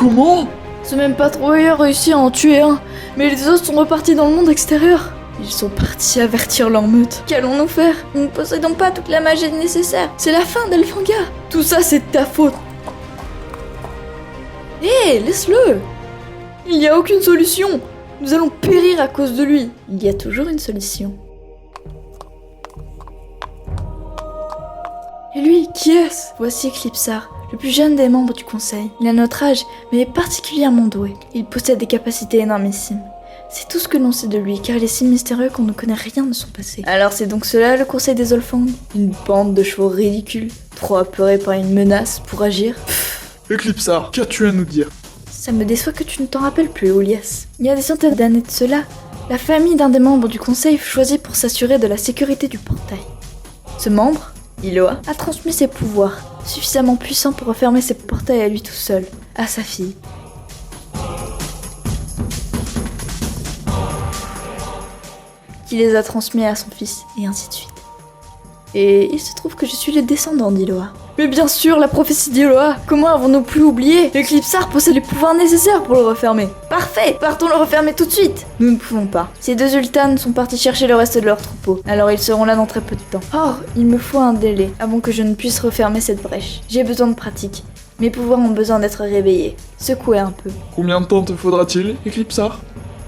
Comment? Ce même patrouille a réussi à en tuer un, mais les autres sont repartis dans le monde extérieur. Ils sont partis avertir leur meute. Qu'allons-nous faire? Nous ne possédons pas toute la magie nécessaire. C'est la fin d'Elfanga. Tout ça, c'est de ta faute. Hé, laisse-le. Il n'y a aucune solution. Nous allons périr à cause de lui. Il y a toujours une solution. Et lui, qui est-ce? Voici Eclipsar, le plus jeune des membres du conseil. Il a notre âge, mais est particulièrement doué. Il possède des capacités énormissimes. C'est tout ce que l'on sait de lui, car il est si mystérieux qu'on ne connaît rien de son passé. Alors c'est donc cela le conseil des Olfang? Une bande de chevaux ridicules, trop apeurés par une menace pour agir? Eclipsar, qu'as-tu à nous dire? Ça me déçoit que tu ne t'en rappelles plus, Olias. Il y a des centaines d'années de cela, la famille d'un des membres du conseil fut choisie pour s'assurer de la sécurité du portail. Ce membre, Iloa, a transmis ses pouvoirs, suffisamment puissants pour refermer ses portails à lui tout seul, à sa fille. Qui les a transmis à son fils, et ainsi de suite. Et il se trouve que je suis le descendant d'Iloa. Mais bien sûr, la prophétie d'Iloa! Comment avons-nous pu oublier? Eclipsar possède les pouvoirs nécessaires pour le refermer. Parfait! Partons le refermer tout de suite! Nous ne pouvons pas. Ces deux sultanes sont partis chercher le reste de leur troupeau, alors ils seront là dans très peu de temps. Or, il me faut un délai avant que je ne puisse refermer cette brèche. J'ai besoin de pratique. Mes pouvoirs ont besoin d'être réveillés. Secoués un peu. Combien de temps te faudra-t-il, Eclipsar?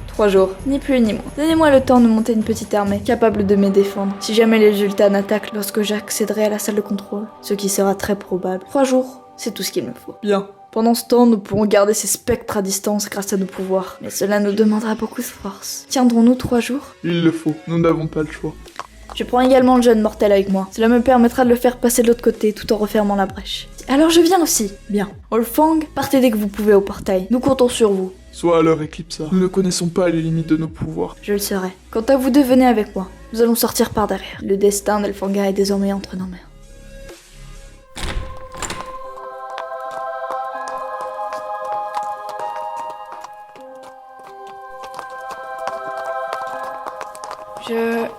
3 jours, ni plus ni moins. Donnez-moi le temps de monter une petite armée, capable de me défendre, si jamais les sultanes attaquent lorsque j'accéderai à la salle de contrôle, ce qui sera très probable. 3 jours, c'est tout ce qu'il me faut. Bien. Pendant ce temps, nous pourrons garder ces spectres à distance grâce à nos pouvoirs, mais cela nous demandera beaucoup de force. Tiendrons-nous 3 jours? Il le faut, nous n'avons pas le choix. Je prends également le jeune mortel avec moi. Cela me permettra de le faire passer de l'autre côté tout en refermant la brèche. Alors je viens aussi. Bien. Olfang, partez dès que vous pouvez au portail. Nous comptons sur vous. Sois à l'heure, Eclipsar. Nous ne connaissons pas les limites de nos pouvoirs. Je le serai. Quant à vous deux, venez avec moi. Nous allons sortir par derrière. Le destin d'Elfanga est désormais entre nos mains.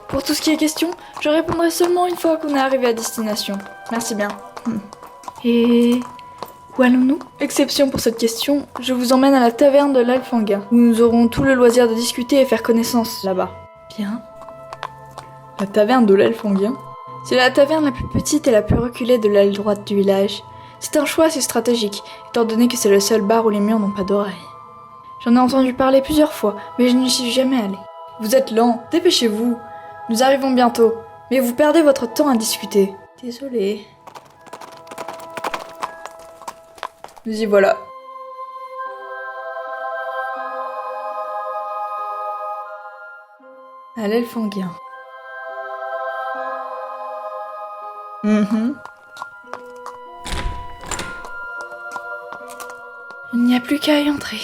Pour tout ce qui est question, je répondrai seulement une fois qu'on est arrivé à destination. Merci bien. Et... où allons-nous? Exception pour cette question, je vous emmène à la taverne de l'Elfanga, où nous aurons tout le loisir de discuter et faire connaissance là-bas. Bien. La taverne de l'Elfanga? C'est la taverne la plus petite et la plus reculée de l'aile droite du village. C'est un choix assez stratégique, étant donné que c'est le seul bar où les murs n'ont pas d'oreilles. J'en ai entendu parler plusieurs fois, mais je n'y suis jamais allée. Vous êtes lent, dépêchez-vous. Nous arrivons bientôt, mais vous perdez votre temps à discuter. Désolée. Nous y voilà. À l'Elfangien. Il n'y a plus qu'à y entrer.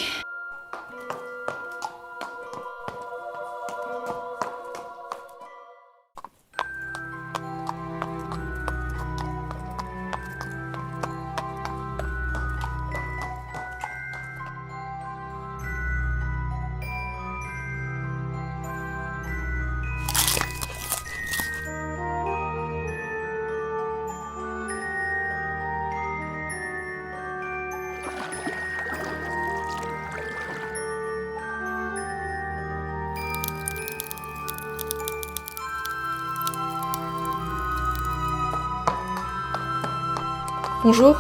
Bonjour.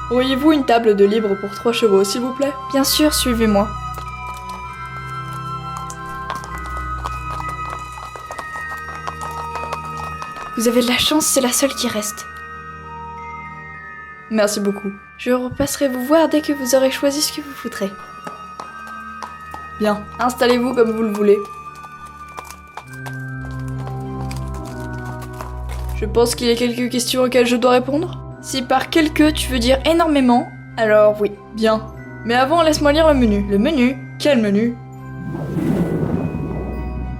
Auriez-vous une table de libre pour 3 chevaux, s'il vous plaît? Bien sûr, suivez-moi. Vous avez de la chance, c'est la seule qui reste. Merci beaucoup. Je repasserai vous voir dès que vous aurez choisi ce que vous voudrez. Bien, installez-vous comme vous le voulez. Je pense qu'il y a quelques questions auxquelles je dois répondre. Si par quelques tu veux dire énormément, alors oui, bien. Mais avant, laisse-moi lire le menu. Le menu? Quel menu?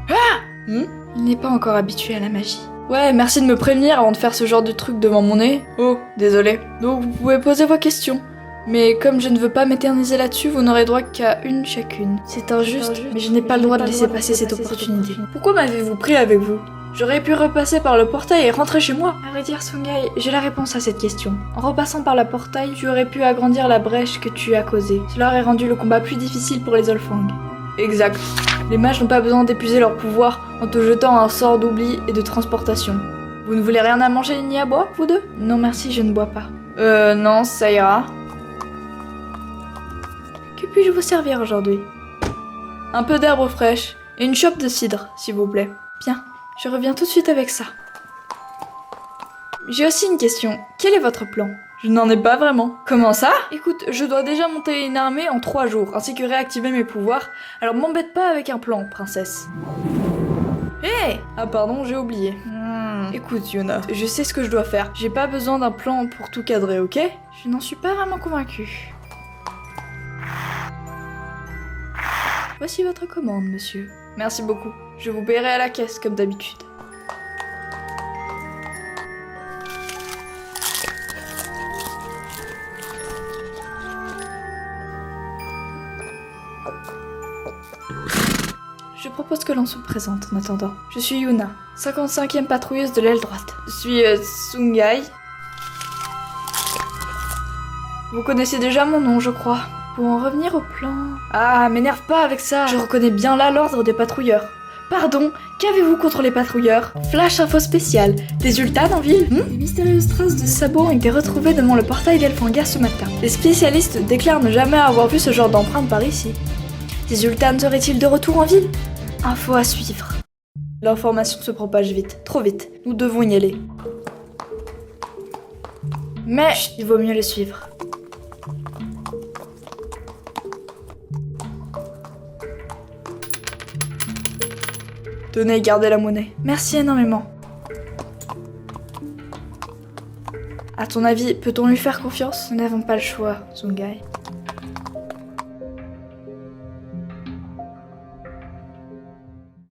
Ah! Il n'est pas encore habitué à la magie. Ouais, merci de me prévenir avant de faire ce genre de truc devant mon nez. Oh, désolé. Donc vous pouvez poser vos questions. Mais comme je ne veux pas m'éterniser là-dessus, vous n'aurez droit qu'à une chacune. C'est injuste, mais je n'ai pas le droit de laisser passer cette opportunité. Pourquoi m'avez-vous pris avec vous? J'aurais pu repasser par le portail et rentrer chez moi. À vrai dire, Sungai, j'ai la réponse à cette question. En repassant par le portail, tu aurais pu agrandir la brèche que tu as causée. Cela aurait rendu le combat plus difficile pour les Olfang. Exact. Les mages n'ont pas besoin d'épuiser leur pouvoir en te jetant un sort d'oubli et de transportation. Vous ne voulez rien à manger ni à boire, vous deux? Non merci, je ne bois pas. Non, ça ira. Que puis-je vous servir aujourd'hui? Un peu d'herbe fraîche et une chope de cidre, s'il vous plaît. Bien, je reviens tout de suite avec ça. J'ai aussi une question. Quel est votre plan? Je n'en ai pas vraiment. Comment ça? Écoute, je dois déjà monter une armée en 3 jours, ainsi que réactiver mes pouvoirs, alors m'embête pas avec un plan, princesse. Hé! Ah pardon, j'ai oublié. Écoute, Yuna, je sais ce que je dois faire. J'ai pas besoin d'un plan pour tout cadrer, ok? Je n'en suis pas vraiment convaincue. Voici votre commande, monsieur. Merci beaucoup. Je vous paierai à la caisse, comme d'habitude. Je propose que l'on se présente en attendant. Je suis Yuna, 55e patrouilleuse de l'aile droite. Je suis Sungai. Vous connaissez déjà mon nom, je crois. Pour en revenir au plan... Ah, m'énerve pas avec ça. Je reconnais bien là l'ordre des patrouilleurs. Pardon, qu'avez-vous contre les patrouilleurs? Flash info spéciale. Des Zul'Tan en ville? Des mystérieuses traces de sabots ont été retrouvées devant le portail d'Elfanga ce matin. Les spécialistes déclarent ne jamais avoir vu ce genre d'empreinte par ici. Des Zul'Tan seraient-ils de retour en ville? Info à suivre. L'information se propage vite, trop vite. Nous devons y aller. Mais il vaut mieux les suivre. Tenez, gardez la monnaie. Merci énormément. À ton avis, peut-on lui faire confiance? Nous n'avons pas le choix, Sungai.